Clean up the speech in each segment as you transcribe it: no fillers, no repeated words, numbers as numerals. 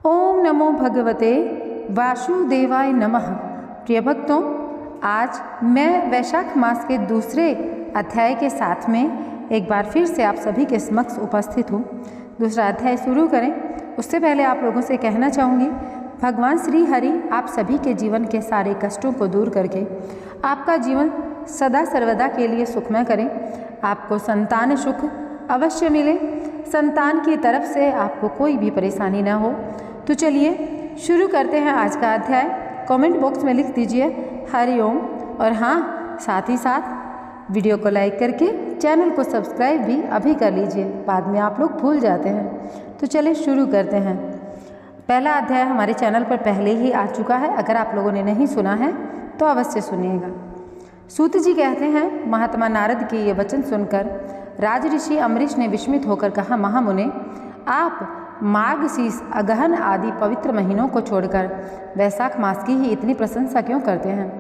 ओम नमो भगवते वासुदेवाय नमः। प्रिय भक्तों, आज मैं वैशाख मास के दूसरे अध्याय के साथ में एक बार फिर से आप सभी के समक्ष उपस्थित हूँ। दूसरा अध्याय शुरू करें उससे पहले आप लोगों से कहना चाहूँगी, भगवान श्री हरि आप सभी के जीवन के सारे कष्टों को दूर करके आपका जीवन सदा सर्वदा के लिए सुखमय करें। आपको संतान सुख अवश्य मिले, संतान की तरफ से आपको कोई भी परेशानी ना हो। तो चलिए शुरू करते हैं आज का अध्याय। कमेंट बॉक्स में लिख दीजिए हरि ओम, और हाँ, साथ ही साथ वीडियो को लाइक करके चैनल को सब्सक्राइब भी अभी कर लीजिए, बाद में आप लोग भूल जाते हैं। तो चलिए शुरू करते हैं। पहला अध्याय हमारे चैनल पर पहले ही आ चुका है, अगर आप लोगों ने नहीं सुना है तो अवश्य सुनिएगा। सूत जी कहते हैं, महात्मा नारद के ये वचन सुनकर राज ऋषि अम्बरीश ने विस्मित होकर कहा, महामुने, आप माघ शीस अगहन आदि पवित्र महीनों को छोड़कर वैशाख मास की ही इतनी प्रशंसा क्यों करते हैं?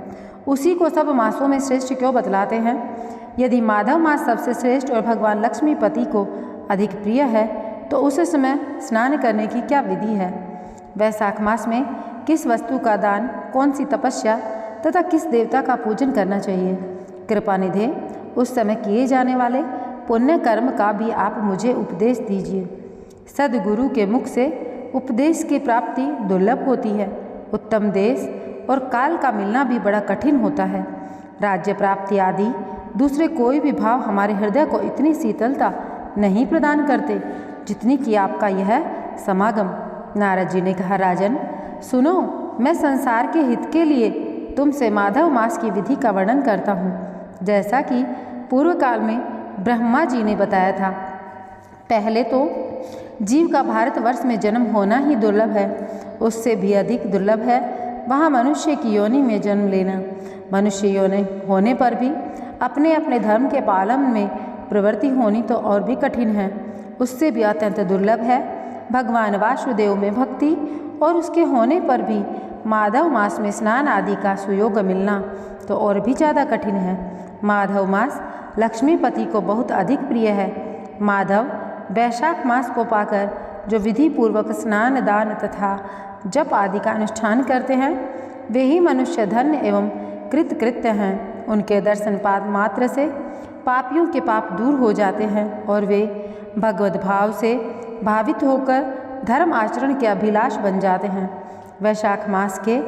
उसी को सब मासों में श्रेष्ठ क्यों बतलाते हैं? यदि माधव मास सबसे श्रेष्ठ और भगवान लक्ष्मीपति को अधिक प्रिय है तो उस समय स्नान करने की क्या विधि है? वैशाख मास में किस वस्तु का दान, कौन सी तपस्या तथा किस देवता का पूजन करना चाहिए? कृपा निधे उस समय किए जाने वाले पुण्य कर्म का भी आप मुझे उपदेश दीजिए। सद्गुरु के मुख से उपदेश की प्राप्ति दुर्लभ होती है। उत्तम देश और काल का मिलना भी बड़ा कठिन होता है। राज्य प्राप्ति आदि दूसरे कोई भी भाव हमारे हृदय को इतनी शीतलता नहीं प्रदान करते जितनी कि आपका यह समागम। नारद जी ने कहा, राजन सुनो, मैं संसार के हित के लिए तुमसे माधव मास की विधि का वर्णन करता हूँ, जैसा कि पूर्व काल में ब्रह्मा जी ने बताया था। पहले तो जीव का भारतवर्ष में जन्म होना ही दुर्लभ है, उससे भी अधिक दुर्लभ है वहाँ मनुष्य की योनि में जन्म लेना। मनुष्य योनि होने पर भी अपने अपने धर्म के पालन में प्रवृत्ति होनी तो और भी कठिन है, उससे भी अत्यंत दुर्लभ है भगवान वासुदेव में भक्ति, और उसके होने पर भी माधव मास में स्नान आदि का सुयोग मिलना तो और भी ज़्यादा कठिन है। माधव मास लक्ष्मीपति को बहुत अधिक प्रिय है। माधव वैशाख मास को पाकर जो विधि पूर्वक स्नान, दान तथा जप आदि का अनुष्ठान करते हैं, वे ही मनुष्य धन्य एवं कृतकृत्य हैं। उनके दर्शन पाद मात्र से पापियों के पाप दूर हो जाते हैं और वे भगवत भाव से भावित होकर धर्म आचरण के अभिलाष बन जाते हैं। वैशाख मास के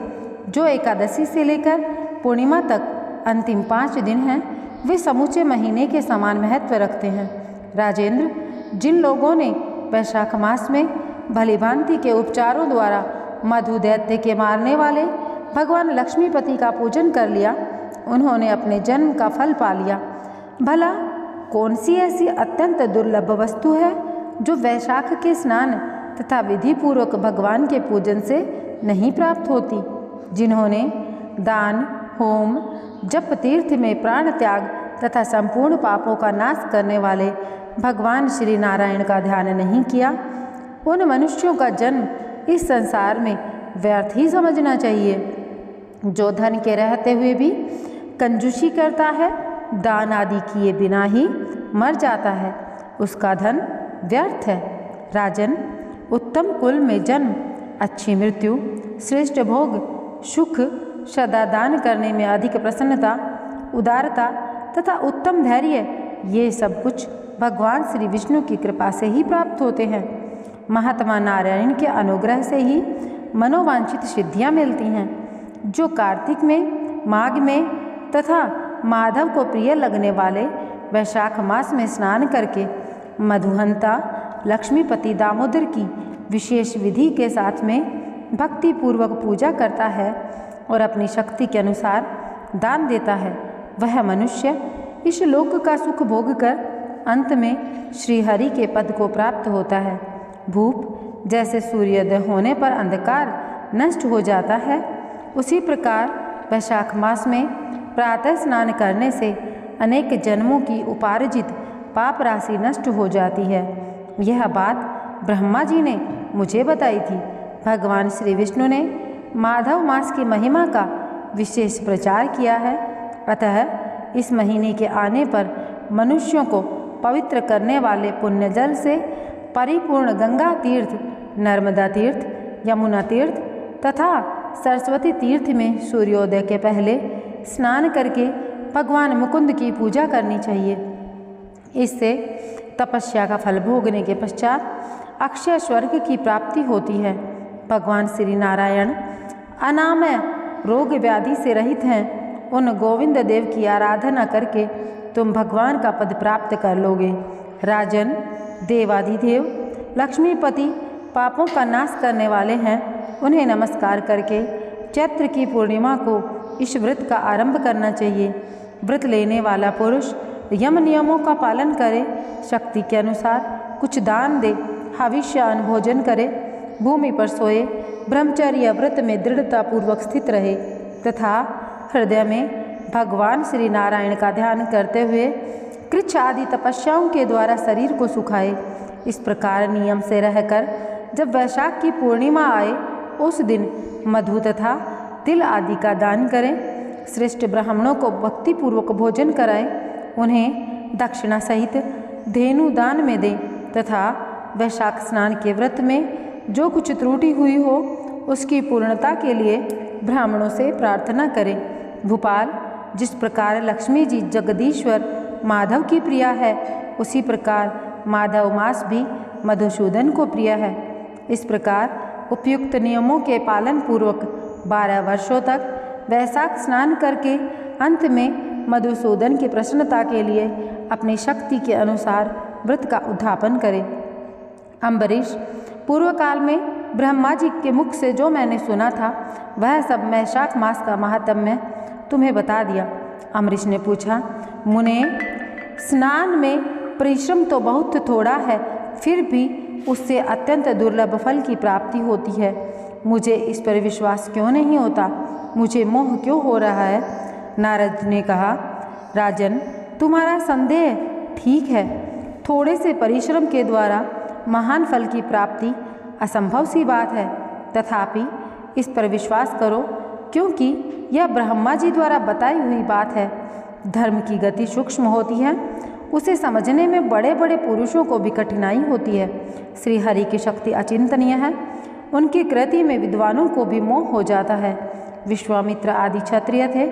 जो एकादशी से लेकर पूर्णिमा तक अंतिम 5 दिन हैं, वे समूचे महीने के समान महत्व रखते हैं। राजेंद्र, जिन लोगों ने वैशाख मास में भली भांति के उपचारों द्वारा मधु दैत्य के मारने वाले भगवान लक्ष्मीपति का पूजन कर लिया, उन्होंने अपने जन्म का फल पा लिया। भला कौन सी ऐसी अत्यंत दुर्लभ वस्तु है जो वैशाख के स्नान तथा विधि पूर्वक भगवान के पूजन से नहीं प्राप्त होती? जिन्होंने दान, होम, जप, तीर्थ में प्राण त्याग तथा संपूर्ण पापों का नाश करने वाले भगवान श्री नारायण का ध्यान नहीं किया, उन मनुष्यों का जन्म इस संसार में व्यर्थ ही समझना चाहिए। जो धन के रहते हुए भी कंजूसी करता है, दान आदि किए बिना ही मर जाता है, उसका धन व्यर्थ है। राजन, उत्तम कुल में जन्म, अच्छी मृत्यु, श्रेष्ठ भोग, सुख, सदा दान करने में अधिक प्रसन्नता, उदारता तथा उत्तम धैर्य, ये सब कुछ भगवान श्री विष्णु की कृपा से ही प्राप्त होते हैं। महात्मा नारायण के अनुग्रह से ही मनोवांछित सिद्धियां मिलती हैं। जो कार्तिक में, माघ में तथा माधव को प्रिय लगने वाले वैशाख मास में स्नान करके मधुहंता लक्ष्मीपति दामोदर की विशेष विधि के साथ में भक्ति पूर्वक पूजा करता है और अपनी शक्ति के अनुसार दान देता है, वह मनुष्य इस लोक का सुख भोग कर अंत में श्री हरि के पद को प्राप्त होता है। भूप जैसे सूर्योदय होने पर अंधकार नष्ट हो जाता है, उसी प्रकार वैशाख मास में प्रातः स्नान करने से अनेक जन्मों की उपार्जित पाप राशि नष्ट हो जाती है। यह बात ब्रह्मा जी ने मुझे बताई थी। भगवान श्री विष्णु ने माधव मास की महिमा का विशेष प्रचार किया है, अतः इस महीने के आने पर मनुष्यों को पवित्र करने वाले पुण्य जल से परिपूर्ण गंगा तीर्थ, नर्मदा तीर्थ, यमुना तीर्थ तथा सरस्वती तीर्थ में सूर्योदय के पहले स्नान करके भगवान मुकुंद की पूजा करनी चाहिए। इससे तपस्या का फल भोगने के पश्चात अक्षय स्वर्ग की प्राप्ति होती है। भगवान श्री नारायण अनामय रोग व्याधि से रहित हैं। उन गोविंद देव की आराधना करके तुम भगवान का पद प्राप्त कर लोगे। राजन, देवाधिदेव लक्ष्मीपति पापों का नाश करने वाले हैं। उन्हें नमस्कार करके चैत्र की पूर्णिमा को इस व्रत का आरंभ करना चाहिए। व्रत लेने वाला पुरुष यम नियमों का पालन करे, शक्ति के अनुसार कुछ दान दे, हविष्य अन्न भोजन करे, भूमि पर सोए, ब्रह्मचर्य व्रत में दृढ़तापूर्वक स्थित रहे तथा हृदय में भगवान श्री नारायण का ध्यान करते हुए कृच्छ आदि तपस्याओं के द्वारा शरीर को सुखाए। इस प्रकार नियम से रहकर जब वैशाख की पूर्णिमा आए उस दिन मधु तथा तिल आदि का दान करें। श्रेष्ठ ब्राह्मणों को भक्तिपूर्वक भोजन कराएं, उन्हें दक्षिणा सहित धेनु दान में दें तथा वैशाख स्नान के व्रत में जो कुछ त्रुटि हुई हो उसकी पूर्णता के लिए ब्राह्मणों से प्रार्थना करें। भूपाल, जिस प्रकार लक्ष्मी जी जगदीश्वर माधव की प्रिया है, उसी प्रकार माधव मास भी मधुसूदन को प्रिय है। इस प्रकार उपयुक्त नियमों के पालन पूर्वक 12 वर्षों तक वैशाख स्नान करके अंत में मधुसूदन की प्रसन्नता के लिए अपनी शक्ति के अनुसार व्रत का उद्यापन करें। अम्बरीश, पूर्व काल में ब्रह्मा जी के मुख से जो मैंने सुना था वह सब वैशाख मास का महात्म्य तुम्हें बता दिया। अम्बरीश ने पूछा, मुने, स्नान में परिश्रम तो बहुत थोड़ा है, फिर भी उससे अत्यंत दुर्लभ फल की प्राप्ति होती है। मुझे इस पर विश्वास क्यों नहीं होता? मुझे मोह क्यों हो रहा है? नारद ने कहा, राजन, तुम्हारा संदेह ठीक है। थोड़े से परिश्रम के द्वारा महान फल की प्राप्ति असंभव सी बात है। तथापि इस पर विश्वास करो, क्योंकि यह ब्रह्मा जी द्वारा बताई हुई बात है। धर्म की गति सूक्ष्म होती है, उसे समझने में बड़े बड़े पुरुषों को भी कठिनाई होती है। श्री हरि की शक्ति अचिंतनीय है, उनकी कृति में विद्वानों को भी मोह हो जाता है। विश्वामित्र आदि क्षत्रिय थे,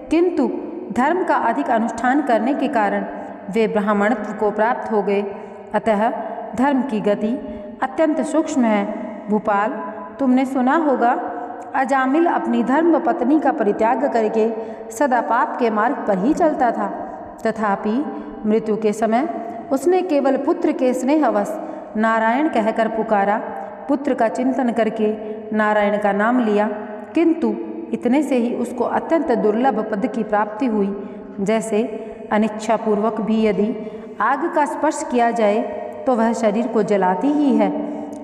किंतु धर्म का अधिक अनुष्ठान करने के कारण वे ब्राह्मणत्व को प्राप्त हो गए। अतः धर्म की गति अत्यंत सूक्ष्म है। भूपाल, तुमने सुना होगा, अजामिल अपनी धर्म पत्नी का परित्याग करके सदा पाप के मार्ग पर ही चलता था। तथापि मृत्यु के समय उसने केवल पुत्र के स्नेहवश नारायण कहकर पुकारा। पुत्र का चिंतन करके नारायण का नाम लिया, किंतु इतने से ही उसको अत्यंत दुर्लभ पद की प्राप्ति हुई। जैसे अनिच्छापूर्वक भी यदि आग का स्पर्श किया जाए तो वह शरीर को जलाती ही है,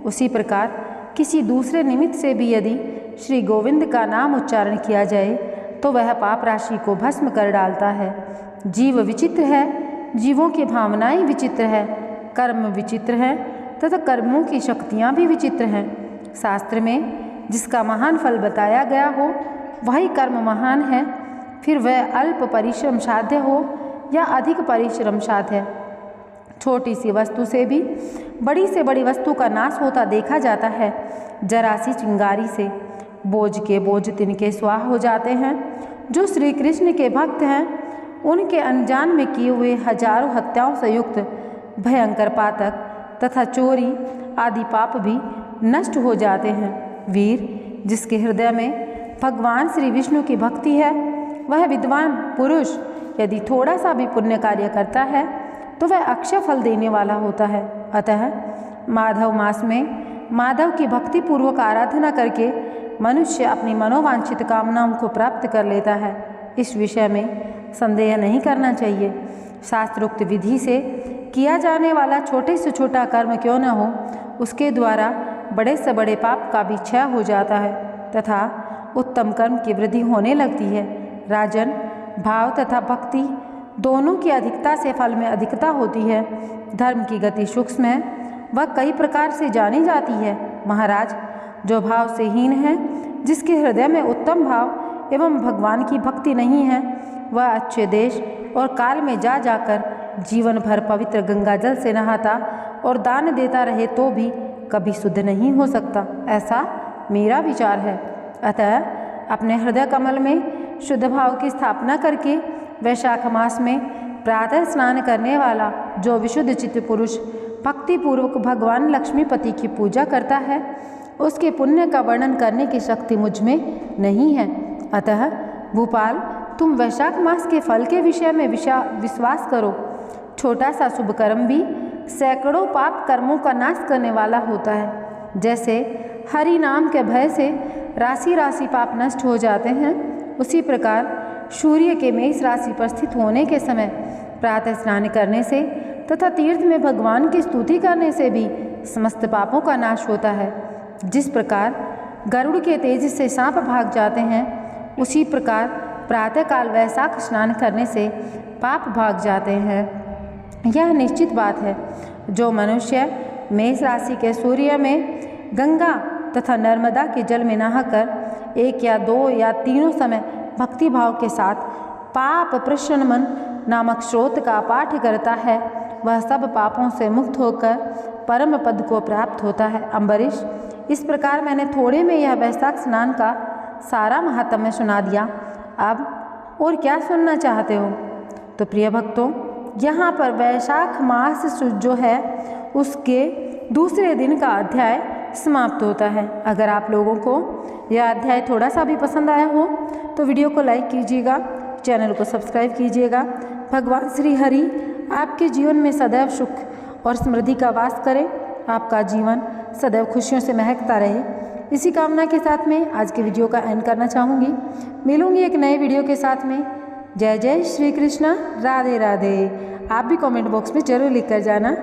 उसी प्रकार किसी दूसरे निमित्त से भी यदि श्री गोविंद का नाम उच्चारण किया जाए तो वह पाप राशि को भस्म कर डालता है। जीव विचित्र है, जीवों की भावनाएं विचित्र है, कर्म विचित्र है तथा कर्मों की शक्तियाँ भी विचित्र हैं। शास्त्र में जिसका महान फल बताया गया हो वही कर्म महान है, फिर वह अल्प परिश्रम साध्य हो या अधिक परिश्रम साध्य। छोटी सी वस्तु से भी बड़ी से बड़ी वस्तु का नाश होता देखा जाता है। जरा सी चिंगारी से बोझ के बोझ तिनके स्वाह हो जाते हैं। जो श्री कृष्ण के भक्त हैं उनके अनजान में किए हुए हजारों हत्याओं से युक्त भयंकर पातक तथा चोरी आदि पाप भी नष्ट हो जाते हैं। वीर, जिसके हृदय में भगवान श्री विष्णु की भक्ति है वह विद्वान पुरुष यदि थोड़ा सा भी पुण्य कार्य करता है तो वह अक्षय फल देने वाला होता है। अतः माधव मास में माधव की भक्ति पूर्वक आराधना करके मनुष्य अपनी मनोवांछित कामनाओं को प्राप्त कर लेता है। इस विषय में संदेह नहीं करना चाहिए। शास्त्रोक्त विधि से किया जाने वाला छोटे से छोटा कर्म क्यों न हो, उसके द्वारा बड़े से बड़े पाप का भी क्षय हो जाता है तथा उत्तम कर्म की वृद्धि होने लगती है। राजन, भाव तथा भक्ति दोनों की अधिकता से फल में अधिकता होती है। धर्म की गति सूक्ष्म है, वह कई प्रकार से जानी जाती है। महाराज, जो भाव से हीन है, जिसके हृदय में उत्तम भाव एवं भगवान की भक्ति नहीं है, वह अच्छे देश और काल में जा जाकर जीवन भर पवित्र गंगा जल से नहाता और दान देता रहे तो भी कभी शुद्ध नहीं हो सकता। ऐसा मेरा विचार है। अतः अपने हृदय कमल में शुद्ध भाव की स्थापना करके वैशाख मास में प्रातः स्नान करने वाला जो विशुद्ध चित्त पुरुष भक्तिपूर्वक भगवान लक्ष्मीपति की पूजा करता है, उसके पुण्य का वर्णन करने की शक्ति मुझ में नहीं है। अतः भूपाल, तुम वैशाख मास के फल के विषय में विश्वास करो। छोटा सा शुभ कर्म भी सैकड़ों पाप कर्मों का नाश करने वाला होता है। जैसे हरि नाम के भय से राशि राशि पाप नष्ट हो जाते हैं, उसी प्रकार सूर्य के मेष राशि पर स्थित होने के समय प्रातः स्नान करने से तथा तीर्थ में भगवान की स्तुति करने से भी समस्त पापों का नाश होता है। जिस प्रकार गरुड़ के तेज से सांप भाग जाते हैं, उसी प्रकार प्रातःकाल वैशाख स्नान करने से पाप भाग जाते हैं। यह निश्चित बात है। जो मनुष्य मेष राशि के सूर्य में गंगा तथा नर्मदा के जल में नहाकर 1 या 2 या तीनों समय भक्ति भाव के साथ पाप प्रशमन नामक स्रोत का पाठ करता है, वह सब पापों से मुक्त होकर परम पद को प्राप्त होता है। अम्बरीश, इस प्रकार मैंने थोड़े में यह वैशाख स्नान का सारा महात्म्य सुना दिया। अब और क्या सुनना चाहते हो? तो प्रिय भक्तों, यहाँ पर वैशाख मास जो है उसके दूसरे दिन का अध्याय समाप्त होता है। अगर आप लोगों को यह अध्याय थोड़ा सा भी पसंद आया हो तो वीडियो को लाइक कीजिएगा, चैनल को सब्सक्राइब कीजिएगा। भगवान श्री हरि आपके जीवन में सदैव सुख और समृद्धि का वास करें, आपका जीवन सदैव खुशियों से महकता रहे। इसी कामना के साथ में आज के वीडियो का एंड करना चाहूँगी। मिलूँगी एक नए वीडियो के साथ में। जय जय श्री कृष्णा, राधे राधे। आप भी कमेंट बॉक्स में ज़रूर लिख कर जाना।